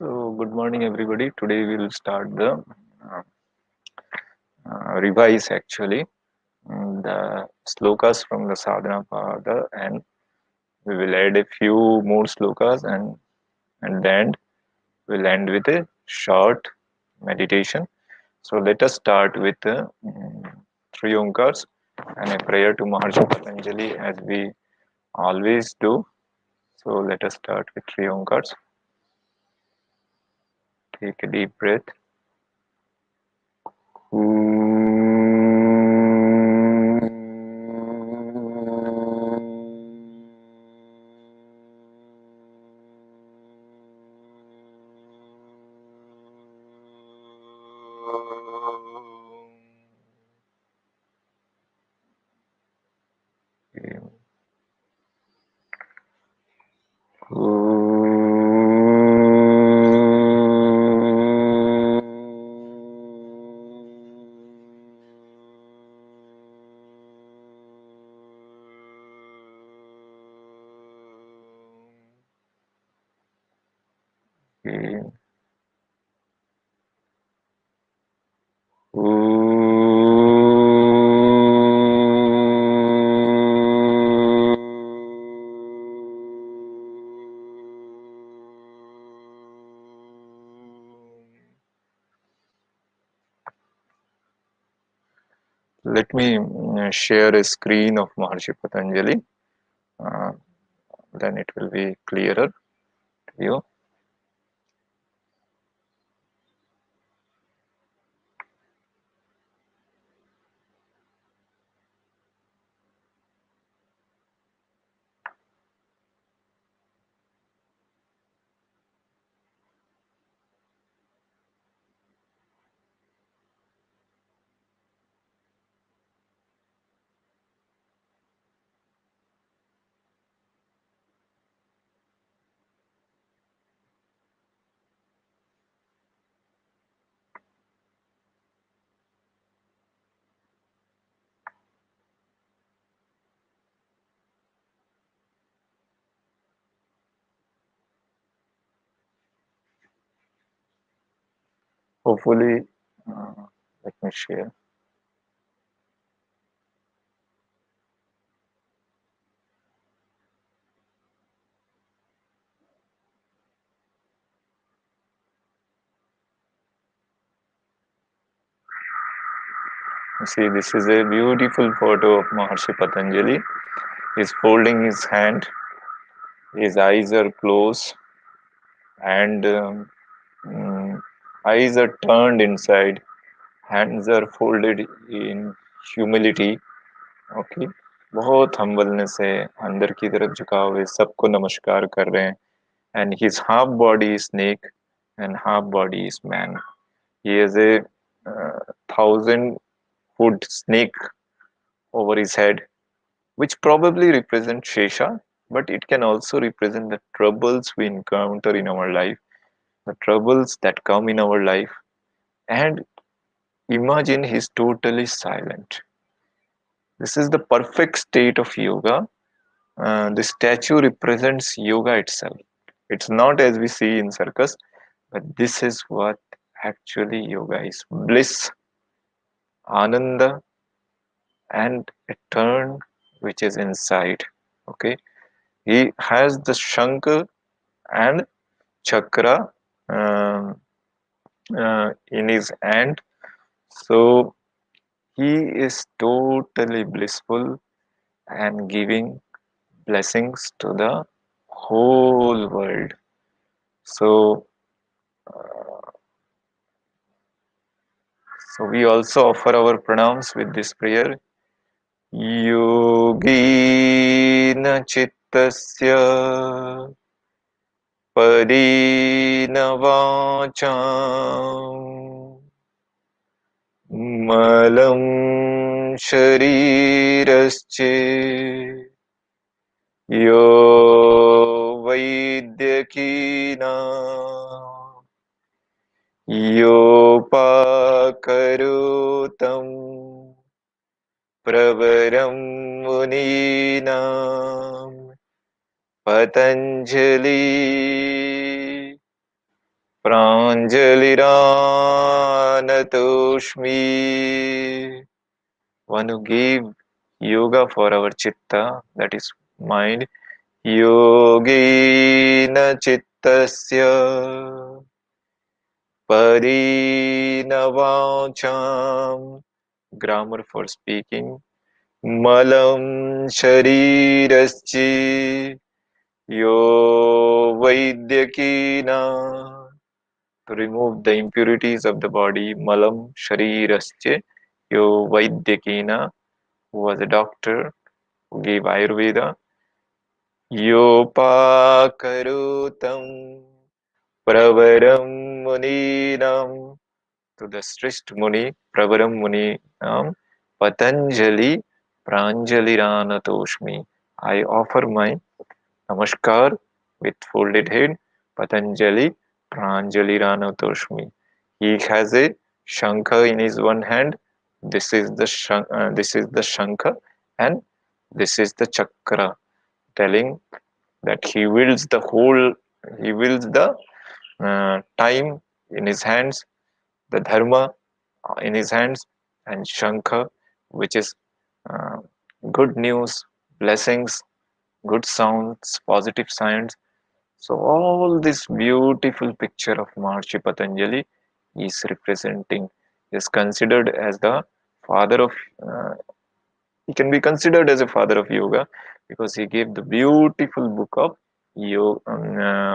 So, good morning, everybody. Today we will start the uh, revise actually the slokas from the sadhana pada, and we will add a few more slokas, and then we'll end with a short meditation. So, let us start with three omkars and a prayer to Maharshi Patanjali as we always do. So, let us start with three omkars. Take a deep breath. Let me share a screen of Maharshi Patanjali, uh, then it will be clearer to you. Hopefully, uh, let me share. See, this is a beautiful photo of Maharshi Patanjali. He's folding his hand, his eyes are closed, and eyes are turned inside, hands are folded in humility. Okay, बहुत humbleness है, अंदर की तरफ झुकाव है, सबको नमस्कार कर रहे हैं. And his half body is snake and half body is man. He has a 1,000 foot snake over his head, which probably represents Shesha, but it can also represent the troubles we encounter in our life, the troubles that come in our life. And imagine he's totally silent. This is the perfect state of yoga. The statue represents yoga itself. It's not as we see in circus, but this is what actually yoga is: bliss, ananda, and a turn which is inside. Okay, he has the shankar and chakra in his hand, so he is totally blissful and giving blessings to the whole world. So, so we also offer our pranams with this prayer. योगेन चित्तस्य परेण वाचा मलं शरीरश्चे यो वैद्यकीना योपाकरोतं प्रवरं मुनीनां Patanjali Pranjaliranatoshmi. One who gave yoga for our chitta, that is mind. Yogena chittasya parinavacham. Grammar for speaking. Malam shariraschi yo vaidyakina. To remove the impurities of the body. Malam sharirasche yo vaidyakina, who was a doctor who gave Ayurveda. Yopakarutam pravaram muninam, to the Shrishth Muni, Pravaram Muninam, Patanjali Pranjaliranatoshmi. I offer my namaskar with folded head. Patanjali Pranjaliranatoshmi. He has a shankha in his one hand. This is the shankha, and this is the chakra, telling that he wields the time in his hands, the dharma in his hands, and shankha, which is uh, good news, blessings, good sounds, positive signs. So all this beautiful picture of Maharshi Patanjali is representing, is considered as the father of, uh, he can be considered as a father of yoga, because he gave the beautiful book of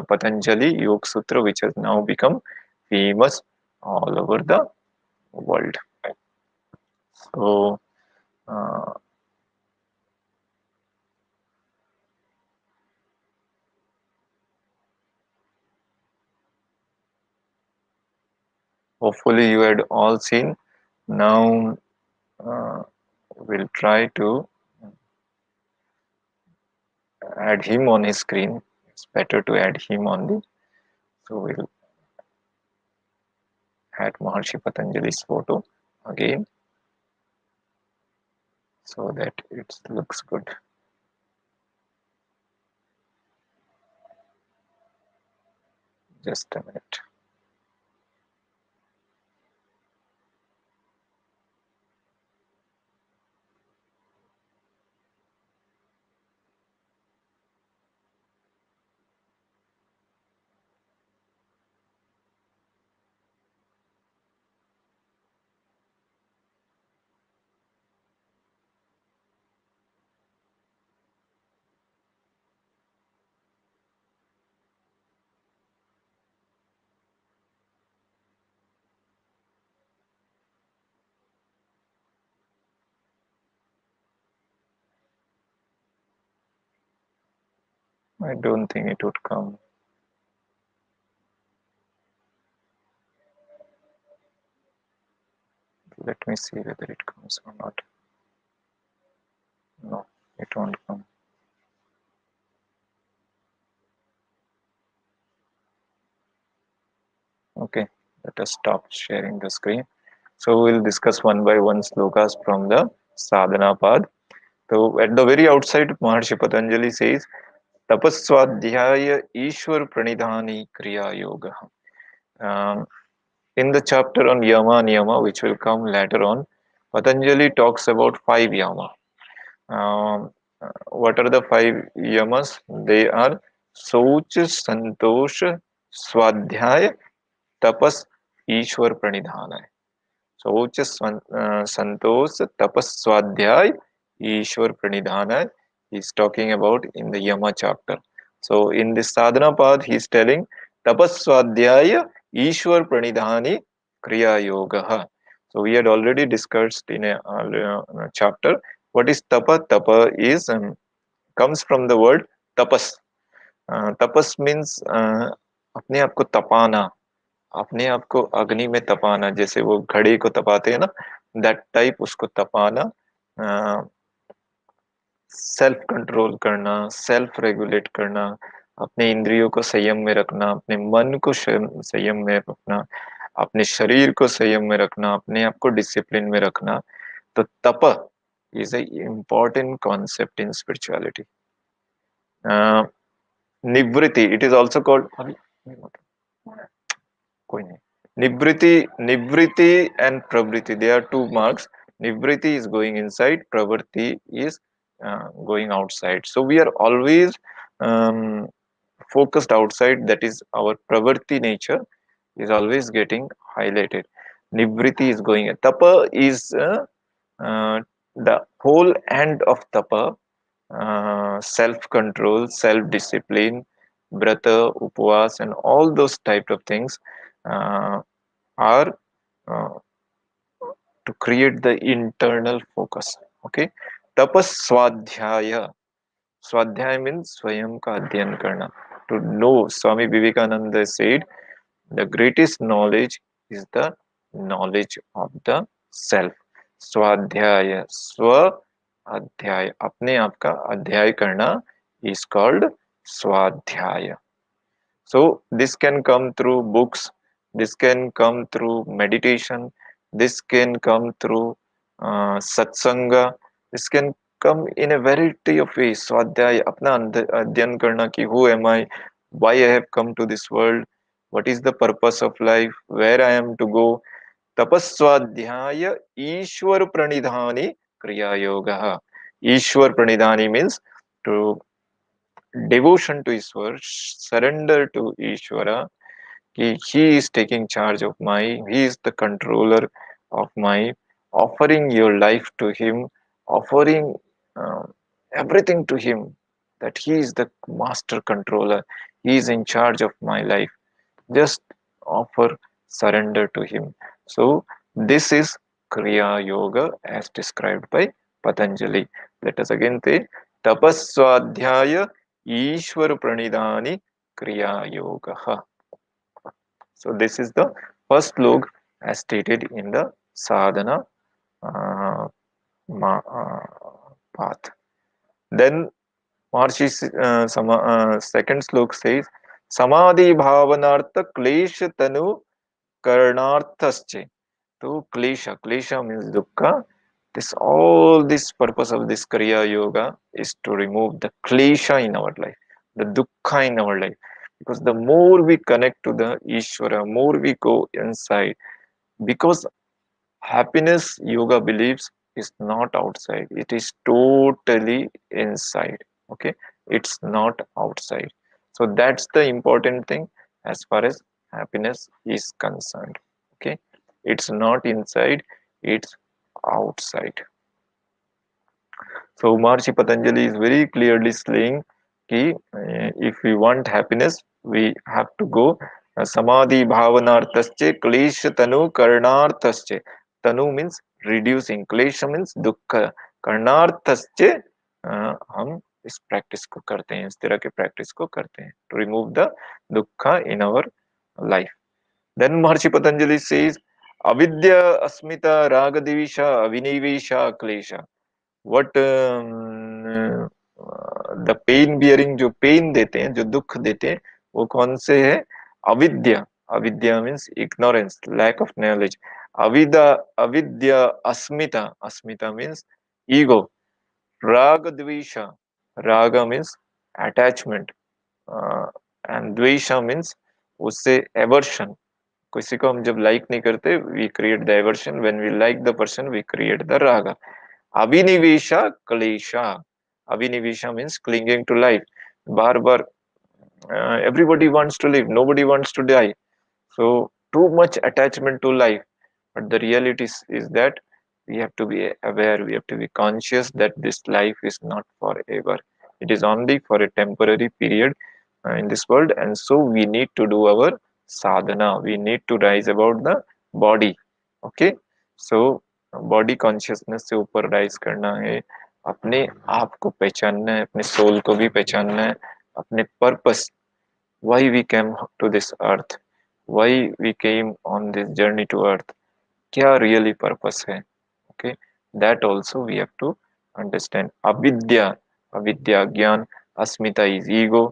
Patanjali Yoga Sutra, which has now become famous all over the world. So uh, hopefully you had all seen. Now uh, we'll try to add him on his screen. It's better to add him on the. So we'll add Maharshi Patanjali's photo again so that it looks good. Just a minute. I don't think it would come. Let me see whether it comes or not. No, it won't come. Okay, let us stop sharing the screen. So we'll discuss one by one slokas from the Sadhana Pad. So at the very outside, Maharshi Patanjali says, Tapaswadhyaya Ishwar Pranidhani Kriya Yoga. Um, in the chapter on Yama Niyama, which will come later on, Patanjali talks about 5 yama. Um, what are the 5 yamas? They are Soch, Santosh, Swadhyaya, Tapas, Ishwar Pranidhana. शौच संतोष tapas swadhyay ishwar pranidhana. He's talking about in the yama chapter. So in the sadhana path he is telling tapas swadhyay ishwar pranidhani kriya yoga. So we had already discussed in a chapter what is tapa. Tapa is comes from the word tapas. Tapas means अपने आप को तपाना, अपने आप को अग्नि में तपाना, जैसे वो घड़े को तपाते हैं ना, दैट टाइप उसको तपाना, सेल्फ कंट्रोल करना, सेल्फ रेगुलेट करना, अपने इंद्रियों को संयम में रखना, अपने मन को संयम में रखना, अपने शरीर को संयम में रखना, अपने आप को डिसिप्लिन में रखना. तो तप is a important concept in spirituality. निवृत्ति, इट इज ऑल्सो कॉल्ड, कोई नहीं. Nivriti and pravriti, they are two marks. Nivriti is going inside, pravrti is going outside. So we are always um, focused outside. That is our pravrti nature is always getting highlighted. Nivriti is going. Tapa is the whole end of tapa, self control, self discipline, brata, upvas, and all those type of things uh, are uh, to create the internal focus. Okay, tapas swadhyaya. Swadhyaya means swayam ka adhyan karna. To know, Swami Vivekananda said, the greatest knowledge is the knowledge of the self. Swadhyaya, swa अध्याय, अपने आप का अध्याय करना is called swadhyaya. So this can come through books, this can come through meditation, this can come through satsanga, this can come in a variety of ways. Swadhyaya, अपना अध्ययन करना कि who am I, why I have come to this world, what is the purpose of life, where I am to go. तपस्वाध्याय ईश्वर प्रणिधानी क्रिया योगः. ईश्वर प्रणिधानी means to devotion to Ishwar, surrender to Ishvara, he is taking charge of my, he is the controller of my, offering your life to him, offering uh, everything to him, that he is the master controller, he is in charge of my life. Just offer surrender to him. So this is Kriya Yoga as described by Patanjali. Let us again say Tapaswadhyaya Ishwar Pranidhani Kriya Yoga. So this is the first log as stated in the sadhana uh, path. Then Maharshi's second slok says Samadhi Bhavanartha Klesha Tanu Karnarthasche. So klesha means dukkha. This purpose of this Kriya Yoga is to remove the klesha in our life, the dukkha in our life. Because the more we connect to the Ishvara, more we go inside. Because happiness, yoga believes, is not outside. It is totally inside. Okay, it's not outside. So that's the important thing as far as happiness is concerned. Okay, it's not inside, it's outside. So Maharshi Patanjali is very clearly saying कि if we want happiness, we have to go samadhi bhavanarthasche klesha tanu karnarthasche. Tanu means reducing, klesha means दुख, karnarthasche हम इस practice को करते हैं, इस तरह के प्रैक्टिस को करते हैं to remove the dukkha in our life. Then Maharshi Patanjali says avidya asmita ragadivisha avinivisha klesha. What the pain bearing, जो पेन देते हैं, जो दुख देते हैं, वो कौन से है? Avidya. Avidya means ignorance, lack of knowledge. Avidya, avidya, asmita, asmita means ego. Raga dvesha, raga means attachment, and dvesha means उससे एवर्शन. किसी को हम जब लाइक नहीं करते, we create the aversion. When we like the person, we create the raga. Abhinivesha Kalesha. Abhinivesha means clinging to life. Bar bar, everybody wants to live, nobody wants to die. So too much attachment to life. But the reality is that we have to be aware, we have to be conscious that this life is not forever. It is only for a temporary period in this world, and so we need to do our sadhana. We need to rise about the body. Okay, so body consciousness से ऊपर rise करना है, अपने आप को पहचानना है, अपने सोल को भी पहचानना है, अपने purpose, why we came to this earth, why we came on this journey to earth, क्या really purpose है. Okay, that also we have to understand. अविद्या, अविद्या ज्ञान, अस्मिता इज ईगो.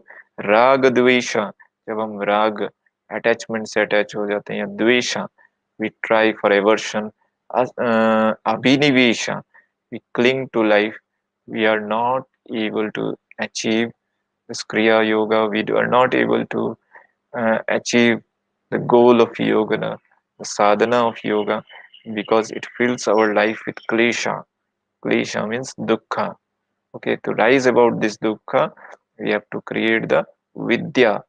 राग द्वेषा, जब हम राग अटैचमेंट से अटैच हो जाते हैं, या द्वेषा we try for aversion. Abhinivesha, we cling to life, we are not able to achieve this Kriya Yoga, we are not able to achieve the goal of yoga, the sadhana of yoga, because it fills our life with klesha. Klesha means dukkha. Okay, to rise about this dukkha, we have to create the vidya.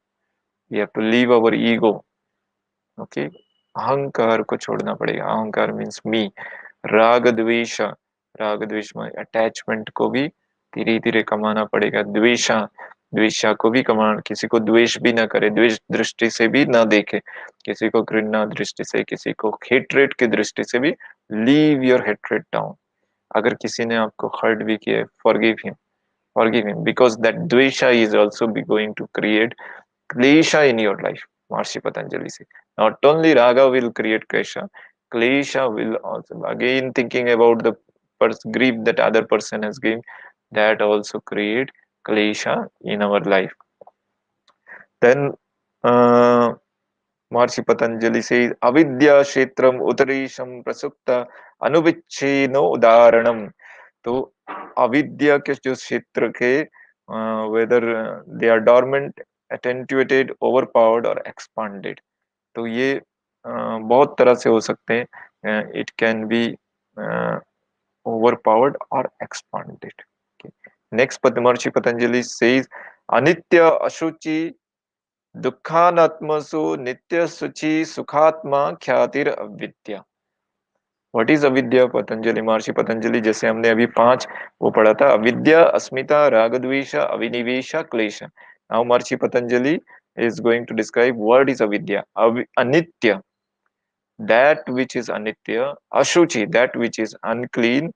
We have to leave our ego. Okay, अहंकार को छोड़ना पड़ेगा. अहंकार means मी. राग द्वेष, राग द्वेष में attachment को भी धीरे धीरे कमाना पड़ेगा. द्वेषा, द्वेषा को भी कमाना. किसी को द्वेष भी ना करे, द्वेष दृष्टि से भी ना देखे, किसी को घृणा दृष्टि से, किसी को हेट्रेट की दृष्टि से भी. Leave your hatred down. अगर किसी ने आपको हर्ट भी किया, forgive him, because that dvesha is also be going to create klesha in your life. Maharishi Patanjali says, not only raga will create klesha will also, again thinking about the grief that other person has given, that also create klesha in our life. Then Maharishi Patanjali says, avidya kshetram utarisham prasukta anuvicheno udaranam. तो अविद्या के जो क्षेत्र के whether they are dormant, attenuated, overpowered और expanded, तो ये बहुत तरह से हो सकते हैं. It can be overpowered or expanded. Okay. Next, Maharishi Patanjali says, अनित्य अशुचि दुखानात्मसु नित्य सुचि सुखात्मा ख्यातिर अविद्या. व्हाट इज अविद्या? पतंजलि, महर्षि पतंजलि, जैसे हमने अभी 5 वो पढ़ा था, अविद्या, अस्मिता, राग द्वेष, अविनिवेश, क्लेश. Now Maharshi Patanjali is going to describe what is avidya. Anitya, that which is anitya. Ashuchi, that which is unclean.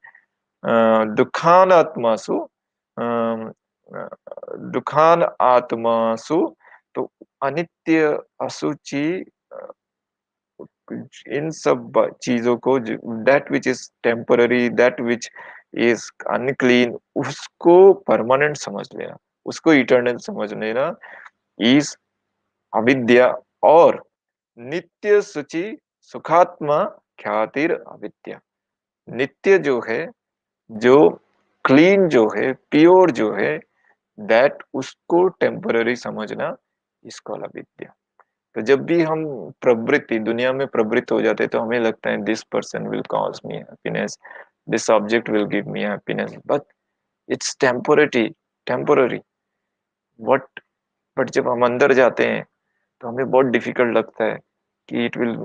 Dukhan atmasu, um, dukhan atmasu, तो अनित्य, अशुचि, इन सब चीजों को, that which is temporary, that which is unclean, उसको permanent समझ लेना, उसको eternal समझ लेना इज अविद्या. और नित्य सुचि सुखात्मा ख्यातिर अविद्या. नित्य जो है, जो क्लीन जो है, प्योर जो है, दैट उसको टेम्पररी समझना, इसको अविद्या. तो जब भी हम प्रवृत्ति, दुनिया में प्रवृत्त हो जाते हैं, तो हमें लगता है this person will cause me happiness, this object will give me happiness, but it's temporary. What but जब हम अंदर जाते हैं, तो हमें बहुत डिफिकल्ट लगता है कि it will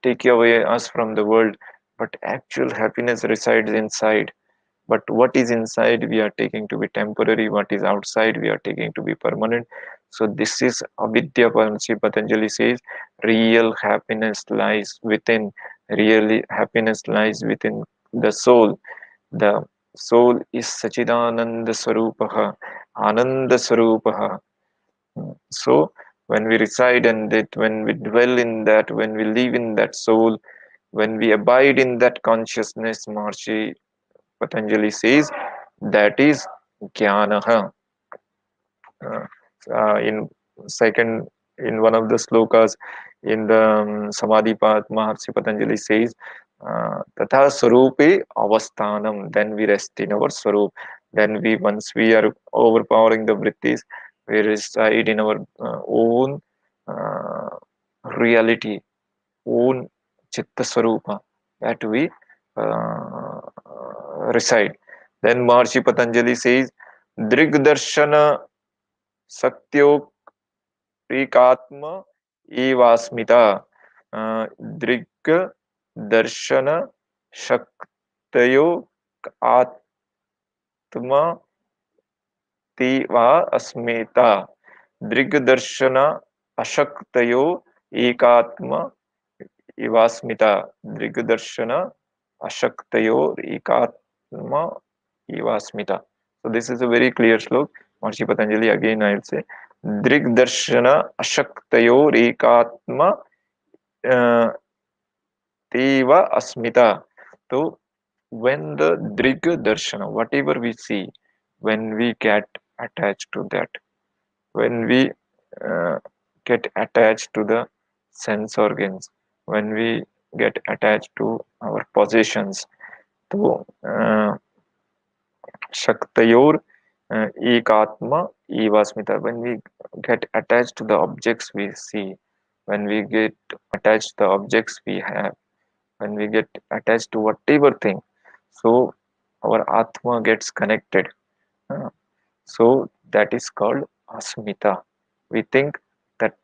take away us from the world, but actual happiness resides inside. But what is inside we are taking to be temporary, what is outside we are taking to be permanent. So this is avidya. Patanjali says real happiness lies within. Really happiness lies within the soul. The soul is sachidananda swarupaha, ananda swarupaha. So when we reside in it, when we dwell in that, when we live in that soul, when we abide in that consciousness, Maharishi Patanjali says, that is jnana. Uh, in second, in one of the slokas in the Samadhi Path, Maharishi Patanjali says, Tatha Swarupe Avasthanam. Then we rest in our Swarup. Then we, once we are overpowering the vrittis, we reside in our own uh, reality, own Chitta Swarupa, that we uh, reside. Then Maharishi Patanjali says, Drigdarshana Satyokritatma Evasmita. Drig Darshana Shaktayo Atma Tiva Asmita. Drigdarshana Ashaktayo Ekatma Evasmita. Drigdarshana Ashaktayor Ekatma Evasmita. So this is a very clear slok. Maharishi Patanjali, again I will say, Drigdarshana Ashaktayor Ekatma Teva Asmita. So when the Drig Darshana, whatever we see, when we get attached to that, when we uh, get attached to the sense organs, when we get attached to our possessions, तो शक्तयोर ekatma evasmita, when we get attached to the objects we see, when we get attached to the objects we have, when we get attached to whatever thing, so our Atma gets connected. Uh, so that is called asmita. We think that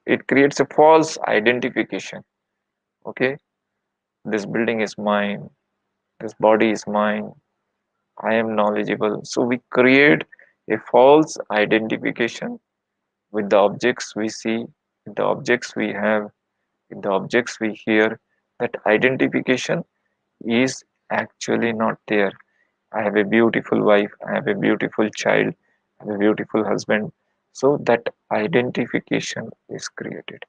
it creates a false identification. Okay, this building is mine, this body is mine, I am knowledgeable. So we create a false identification with the objects we see, with the objects we have, with the objects we hear. That identification is actually not there. I have a beautiful wife, I have a beautiful child, I have a beautiful husband. So that identification is created.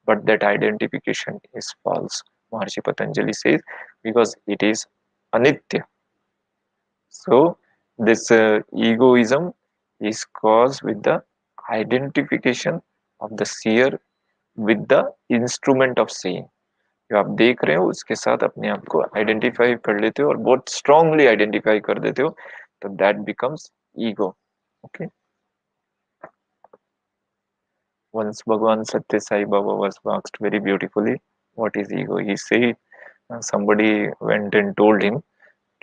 But that identification is false. Maharshi Patanjali says because it is anitya. So this egoism is caused with the identification of the seer with the instrument of seeing. जो आप देख रहे हो उसके साथ अपने आप को आइडेंटिफाई कर लेते हो और बहुत स्ट्रांगली आइडेंटिफाई कर देते हो, तो that becomes ego. Okay. Once Bhagwan Satya Sai Baba was asked very beautifully, what is ego? He said, somebody went and told him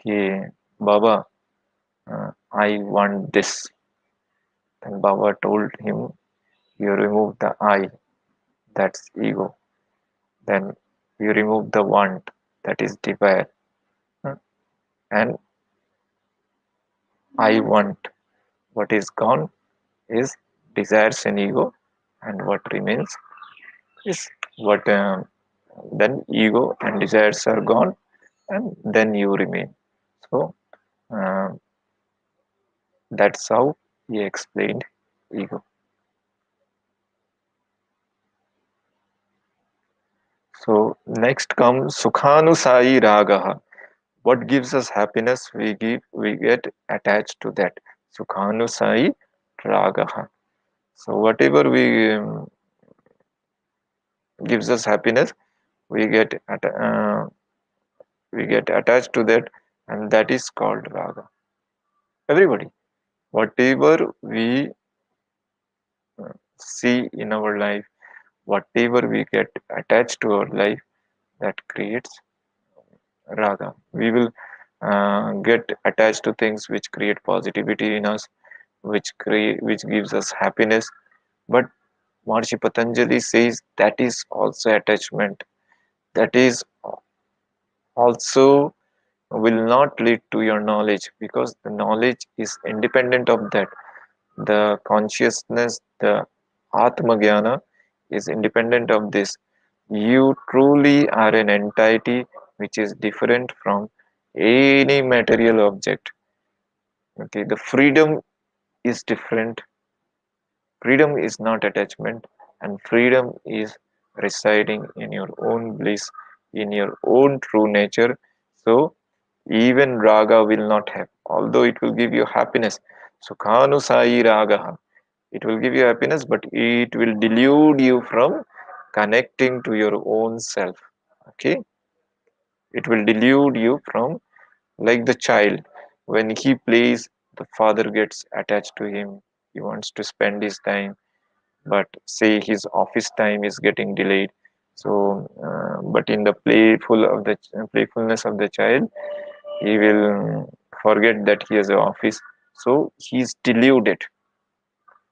कि Baba, I want this. Then Baba told him, you remove the I, that's ego. Then you remove the want, that is desire. And I want, what is gone is desires and ego, and what remains is what then ego and desires are gone, and then you remain. So uh, that's how he explained ego. So next comes Sukhanusai Ragaha. What gives us happiness, we get attached to that. Sukhanusai Ragaha. So whatever gives us happiness, we we get attached to that, and that is called raga. Everybody, whatever we see in our life, whatever we get attached to our life, that creates raga. We will get attached to things which create positivity in us, which gives us happiness. But Maharishi Patanjali says that is also attachment. That is also will not lead to your knowledge, because the knowledge is independent of that. The consciousness, the Atma Jnana is independent of this. You truly are an entity which is different from any material object. Okay, the freedom is different. Freedom is not attachment, and freedom is residing in your own bliss, in your own true nature. So even raga will not have, although it will give you happiness. Sukhanu sai raga. It will give you happiness, but it will delude you from connecting to your own self. Okay, it will delude you from, like the child, when he plays, the father gets attached to him. He wants to spend his time, but say his office time is getting delayed. So, but in the playfulness of the child, he will forget that he has an office. So he's deluded.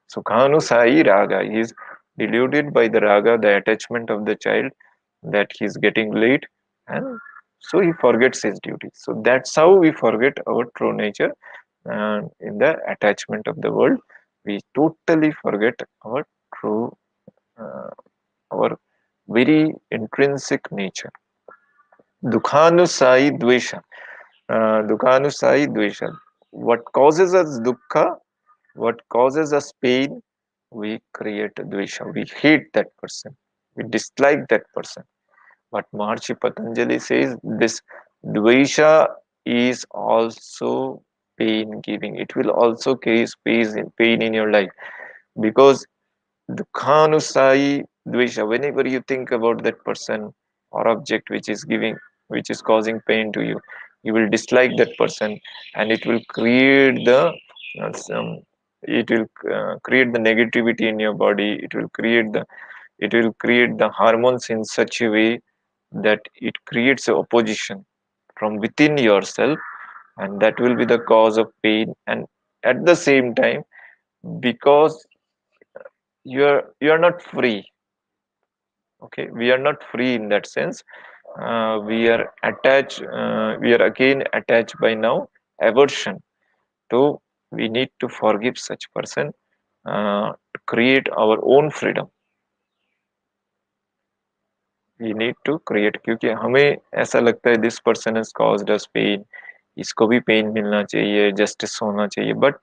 So Kanusai raga, he is deluded by the raga, the attachment of the child, that he's getting late, and so he forgets his duty. So that's how we forget our true nature, and in the attachment of the world, we totally forget our true, uh, our very intrinsic nature. Dukhanusai dvesha. Dukhanusai dvesha. What causes us dukkha, what causes us pain, we create dvesha. We hate that person. We dislike that person. But Maharshi Patanjali says this dvesha is also pain giving. It will also cause pain in your life, because dukhanusai dvesha, whenever you think about that person or object which is causing pain to you will dislike that person, and it will create the some. it will create the negativity in your body. It will create the hormones in such a way that it creates a opposition from within yourself, and that will be the cause of pain. And at the same time, because you are not free, okay, we are not free in that sense. We are attached, we are again attached by now aversion to. We need to forgive such person, to create our own freedom. We need to create, क्योंकि हमें ऐसा लगता है this person has caused us pain, इसको भी pain मिलना चाहिए, justice होना चाहिए, but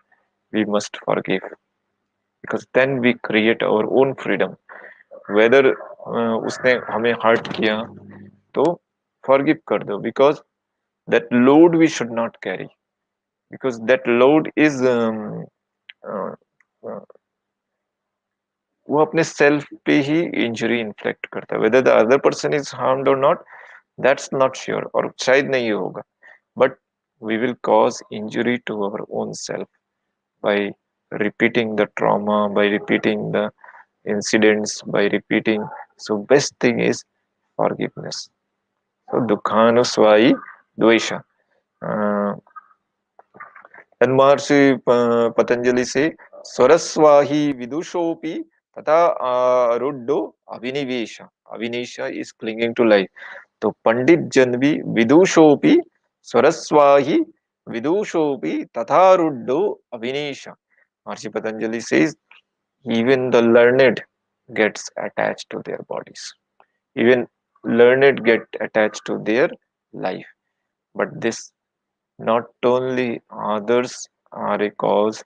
we must forgive, because then we create our own freedom. Whether उसने हमें hurt किया, तो forgive कर दो, because that load we should not carry, because that load is uh, uh, वो अपने सेल्फ पे ही इंजरी इन्फ्लिक्ट करता है. Whether the other person is harmed और नॉट, दैट्स नॉट श्योर, और शायद नहीं होगा, but we will cause injury to our own self by repeating the trauma, by repeating the incidents, by repeating. So best thing is forgiveness. So dukhanusvai dvesha. uh, and Maharishi Patanjali say, Saraswahi vidushopi tata ruddo avinivesha. Avinesha is clinging to life. So Pandit Janvi vidushopi Saraswahi vidushopi tata ruddo avinesha. Maharishi Patanjali says, even the learned gets attached to their bodies. Even learned get attached to their life. But this, not only others are a cause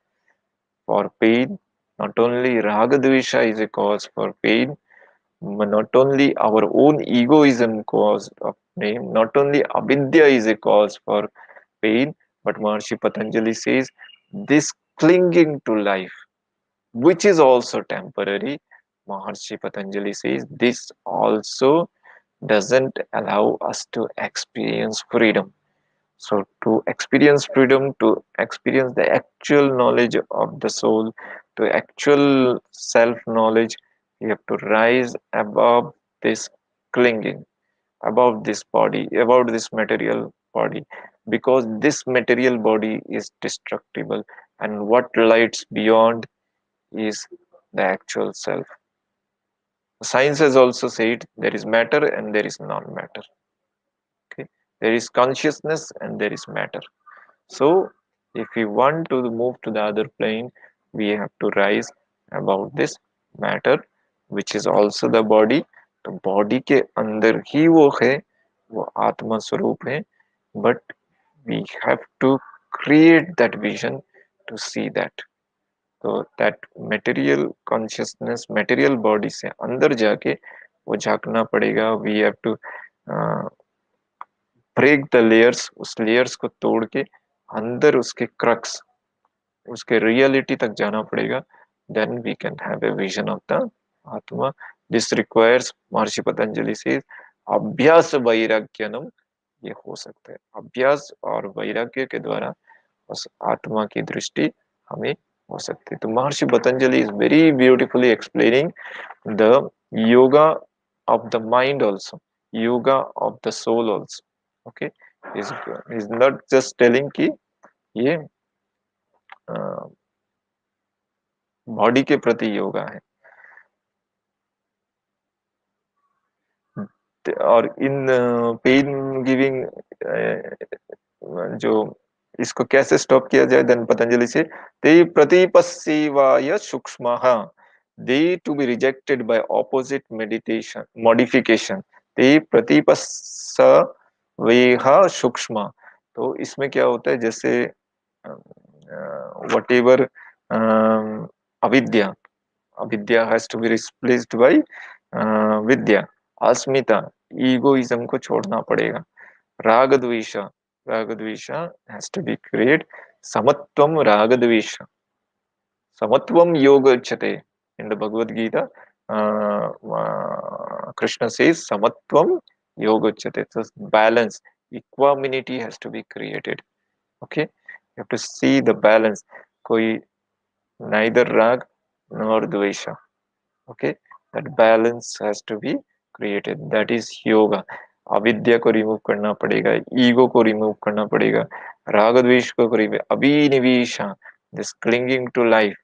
for pain, not only Ragadvesha is a cause for pain, not only our own egoism cause of pain, not only avidya is a cause for pain, but Maharshi Patanjali says this clinging to life, which is also temporary, Maharshi Patanjali says this also doesn't allow us to experience freedom. So, to experience freedom, to experience the actual knowledge of the soul, to actual self knowledge, you have to rise above this clinging, above this body, above this material body, because this material body is destructible, and what lights beyond is the actual self. Science has also said there is matter and there is non matter. Okay? There is consciousness and there is matter. So, if we want to move to the other plane, we have to rise about this matter, which is also the body. तो body के अंदर ही वो है, वो आत्मा स्वरूप है, but we have to create that vision to see that. तो that material consciousness, material body से अंदर जाके वो झांकना पड़ेगा. We have to break the layers, उस लेयर्स को तोड़ के अंदर उसके क्रक्स, उसके रियलिटी तक जाना पड़ेगा. Then we can have a vision of the atma. This requires, Maharishi Patanjali से, अभ्यास वैराग्यनम. ये हो सकता है अभ्यास और वैराग्य के द्वारा उस आत्मा की दृष्टि हमें हो सकती है. तो महर्षि Patanjali is very beautifully explaining the yoga of the mind also, yoga of the soul also. Okay, is not just telling कि ये बॉडी के प्रति योगा है. और इन पेन गिविंग, जो इसको कैसे स्टॉप किया जाए, देन पतंजलि से ते प्रतिपस्सीवाय सूक्ष्मः, they to be rejected by opposite meditation modification, ते प्रतिपस्स वेह सूक्ष्म. तो इसमें क्या होता है, जैसे what ever avidya, avidya has to be replaced by vidya. Asmita, egoism को छोड़ना पड़ेगा. Raga dvesha, raga dvesha has to be create. समत्वम राग द्वेष, समत्वम योग उच्यते. In the Bhagavad Gita Krishna says समत्वम योग उच्यते. So balance, equanimity has to be created. Okay, you have to see the balance. कोई neither rag nor dvesha. Okay, that balance has to be created. That is yoga. अविद्या को remove करना पड़ेगा, ego को remove करना पड़ेगा, राग द्वेष को remove, अभिनिवेशा, this clinging to life,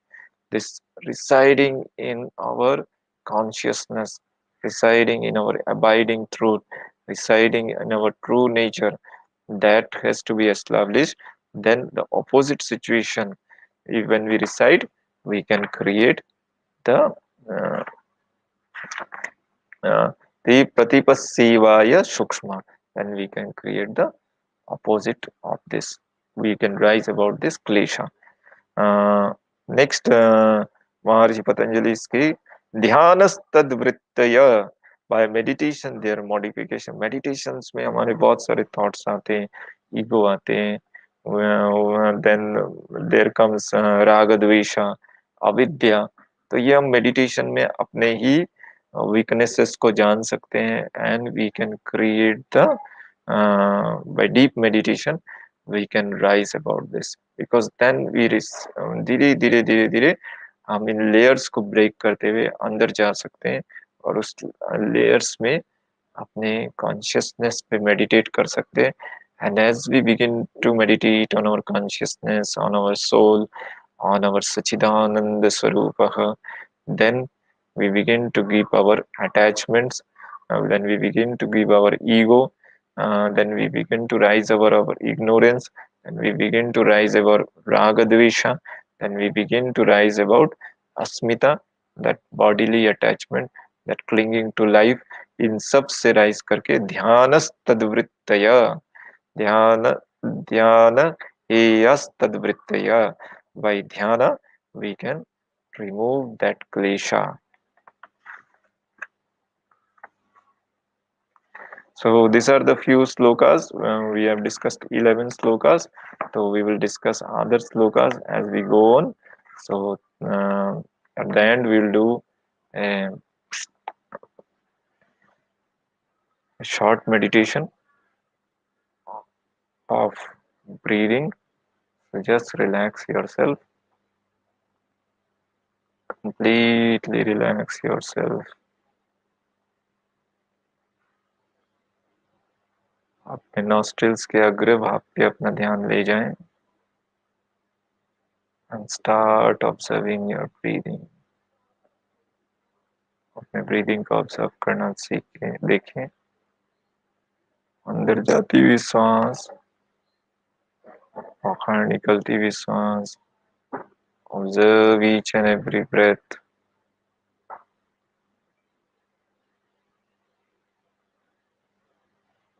this residing in our consciousness, residing in our abiding truth, residing in our true nature, that has to be established. Then the opposite situation, when we reside, we can create the uh, uh, the pratipasivaya shukshma. Then we can create the opposite of this. We can rise about this klesha. Next Maharshi Patanjali की ध्यानस्तद्वृत्तय. By meditation their modification. Meditations में हमारे बहुत सारे thoughts आते हैं, ego आते हैं, देन देयर कम्स राग द्वेषा, अविद्या. तो ये हम मेडिटेशन में अपने ही वीकनेसेस को जान सकते हैं, and we can create the by deep meditation we can rise about this, because then we धीरे धीरे धीरे धीरे हम इन लेयर्स को ब्रेक करते हुए अंदर जा सकते हैं, और उस लेयर्स में अपने कॉन्शियसनेस पे मेडिटेट कर सकते हैं. And as we begin to meditate on our consciousness, on our soul, on our Sachidananda Swarupaha, then we begin to give our attachments, then we begin to give our ego, then we begin to rise our ignorance, and we begin to rise our raga dvesha, then we begin to rise about asmita, that bodily attachment, that clinging to life. इन सब से rise करके ध्यानस तद्वृत्तया, ध्यान ध्यान Hayes तद्वृत्तया. By dhyana, we can remove that klesha. So these are the few slokas. We have discussed 11 slokas. So we will discuss other slokas as we go on. So at the end, we will do a short meditation of breathing. So just relax yourself. Completely relax yourself. अपने nostrils के अग्रभाग पे अपना ध्यान ले जाएं, and start observing your breathing. अपने breathing को ऑब्जर्व करना सीखें, देखें. अंदर जाती हुई सांस, बाहर निकलती हुई सांस. Observe each and every breath.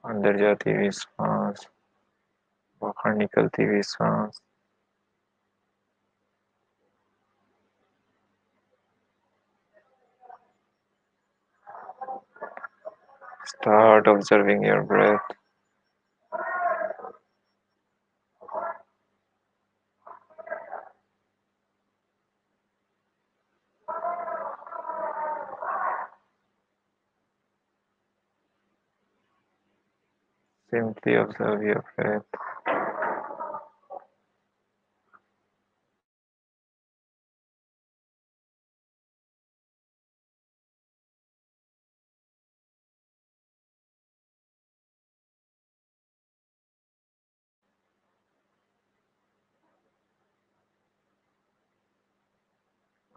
अंदर जाती हुई सांस, बाहर निकलती हुई सांस. Start observing your breath. Simply observe your breath.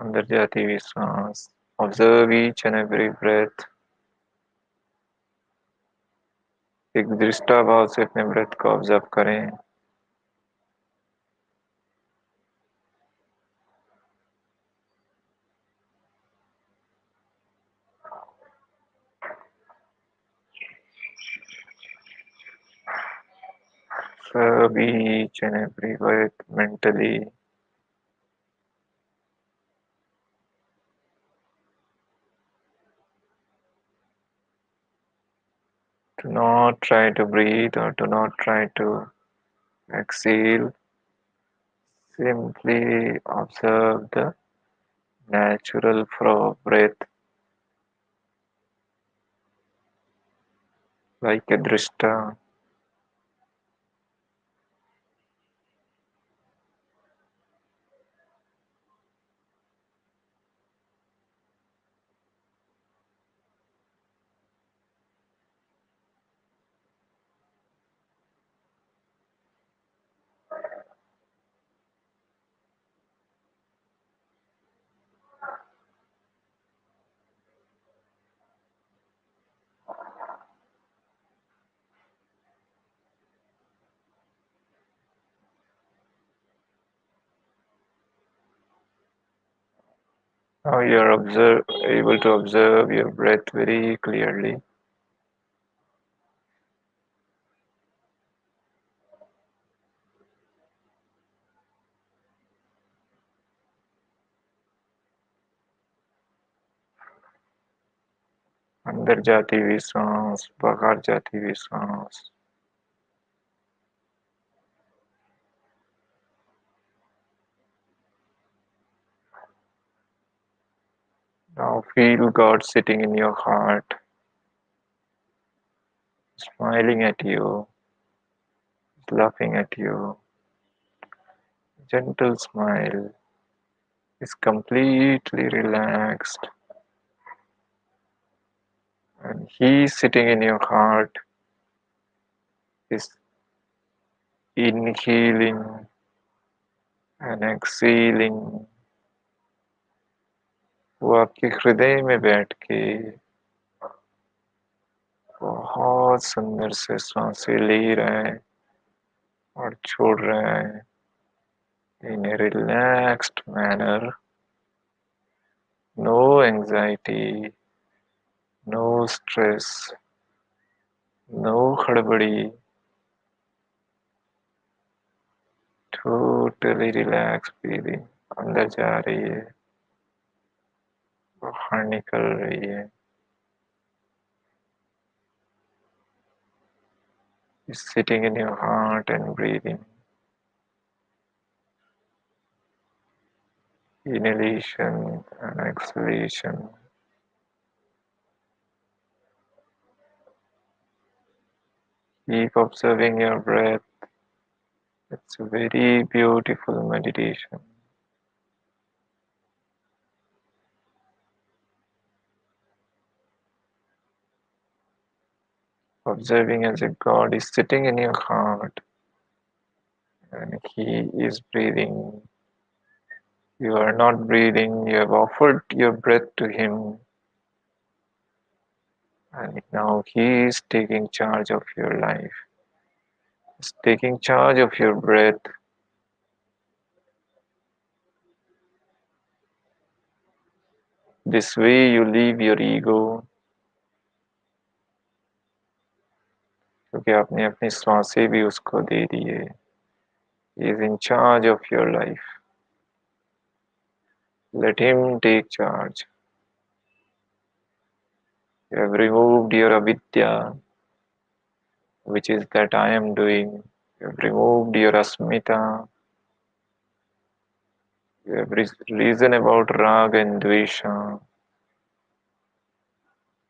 अंदर जाती हुई सांस. Observe each and every breath. एक दृष्टा भाव से अपने ब्रेथ को ऑब्जर्व करें. Observe each and every breath mentally. Do not try to breathe or do not try to exhale. Simply observe the natural flow of breath like a drishta. Now you are able to observe your breath very clearly. अंदर जाती हुई सांस, बाहर जाती हुई सांस. Now feel God sitting in your heart, smiling at you, laughing at you. Gentle smile is completely relaxed, and He sitting in your heart is inhaling and exhaling. वो आपके हृदय में बैठ के बहुत सुंदर से सांसें ले रहा है और छोड़ रहा है in a relaxed manner. No anxiety, no stress, no हड़बड़ी. Totally relaxed breathing. अंदर जा रही है, बाहर निकल रही है. Is sitting in your heart and breathing. Inhalation and exhalation. Keep observing your breath. It's a very beautiful meditation. Observing as if God is sitting in your heart and He is breathing. You are not breathing, you have offered your breath to Him, and now He is taking charge of your life. He's taking charge of your breath. This way you leave your ego, क्योंकि आपने अपनी सांसें भी उसको दे दी है. He is in charge of your life. Let Him take charge. You have removed your avidya, which is that I am doing. You have removed your asmita. You have reason about raga and dvesha.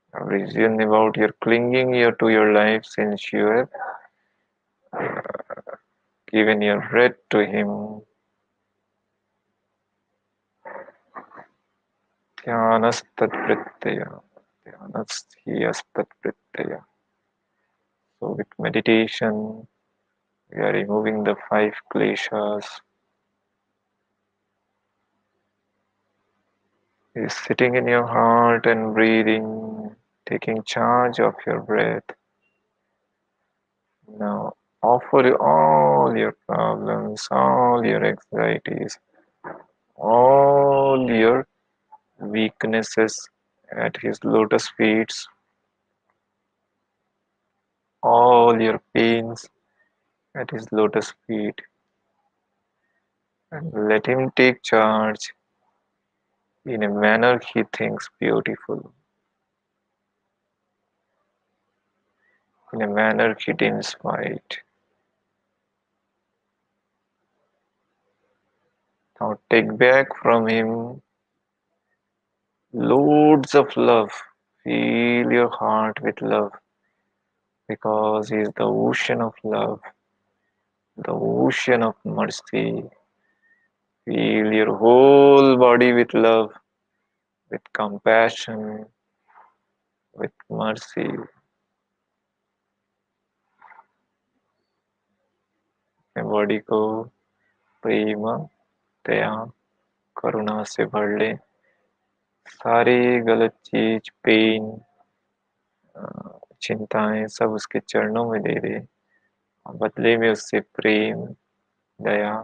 You have reason about your clinging to your life, since you have given your breath to Him. Dhyanastadvrittaya. Dhyanasthiyastadvrittaya. So with meditation, we are removing the 5 kleshas. He is sitting in your heart and breathing, taking charge of your breath. Now offer all your problems, all your anxieties, all your weaknesses at His lotus feet, all your pains at His lotus feet, and let Him take charge in a manner He thinks beautiful, in a manner He deems right. Now take back from Him loads of love. Fill your heart with love, because He is the ocean of love, the ocean of mercy. Fill your whole body with love, with compassion, with mercy. अपने body को प्रेम, दया, करुणा से भर ले. सारी गलत चीज, pen, चिंताएं सब उसके चरणों में दे दे. बदले में उससे प्रेम, दया,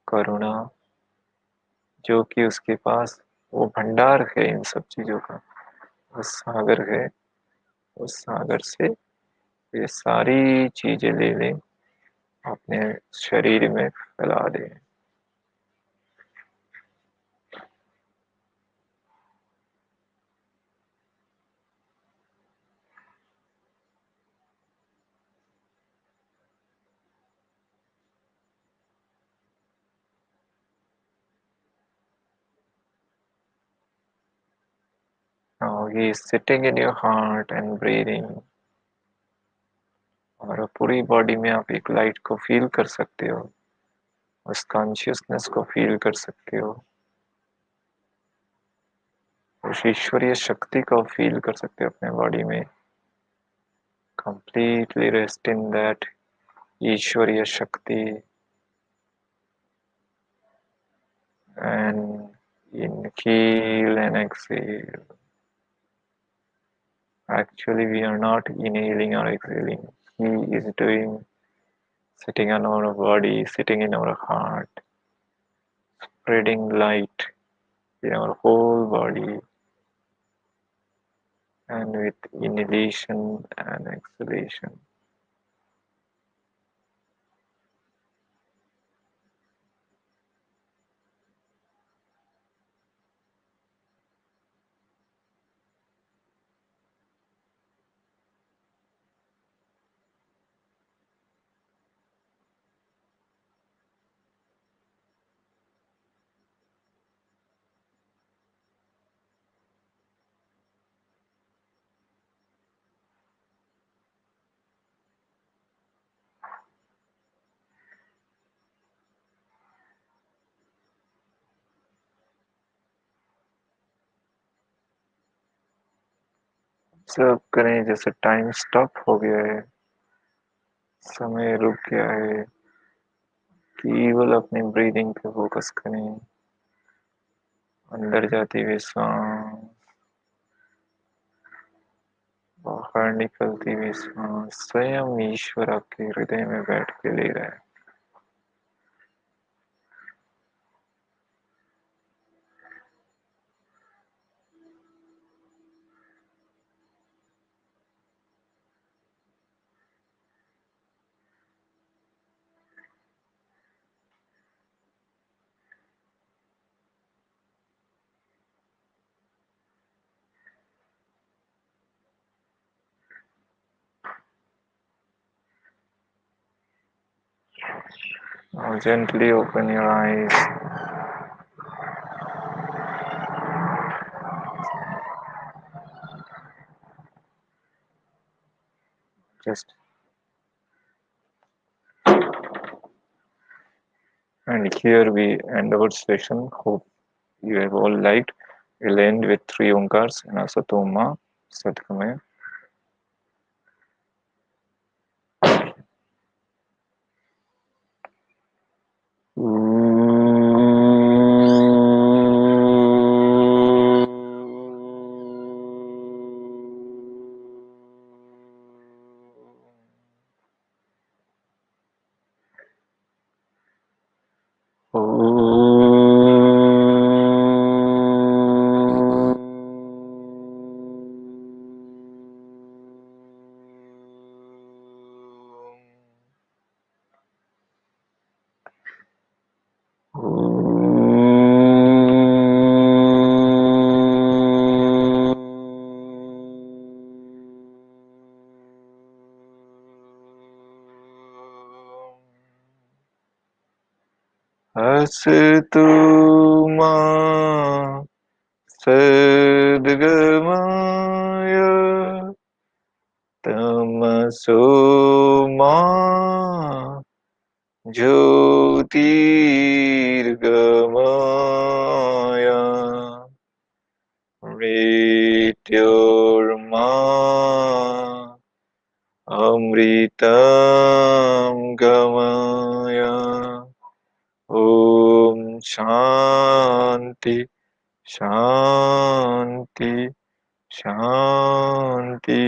करुणा जो कि उसके पास वो भंडार है इन सब चीजों का, वो सागर है, उस सागर से ये सारी चीजें ले लें, अपने शरीर में फैला दें। Now he is sitting in your heart and breathing, और पूरी बॉडी में आप एक लाइट को फील कर सकते हो, उस कॉन्शियसनेस को फील कर सकते हो, उस ईश्वरीय शक्ति को फील कर सकते हो अपने बॉडी में। कंप्लीटली रेस्ट इन दैट ईश्वरीय शक्ति, and inhale and exhale. Actually, we are not inhaling or exhaling. He is doing, sitting on our body, sitting in our heart, spreading light in our whole body, and with inhalation and exhalation. Observe करें जैसे time stop हो गया है, समय रुक गया है, केवल अपनी ब्रीदिंग पे फोकस करें। अंदर जाती हुई सांस, बाहर निकलती हुई सांस, स्वयं ईश्वर आपके हृदय में बैठ के ले रहा है। Now gently open your eyes. Just and here we end our session. Hope you have all liked. We'll end with three omkars and asatoma satgamaya. Asatu ma sadgamaya tamaso ma jyotirgamaya mrityorma amritam gamaya. Om Shanti Shanti Shanti.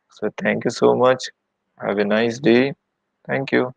So thank you so much. Have a nice day. Thank you.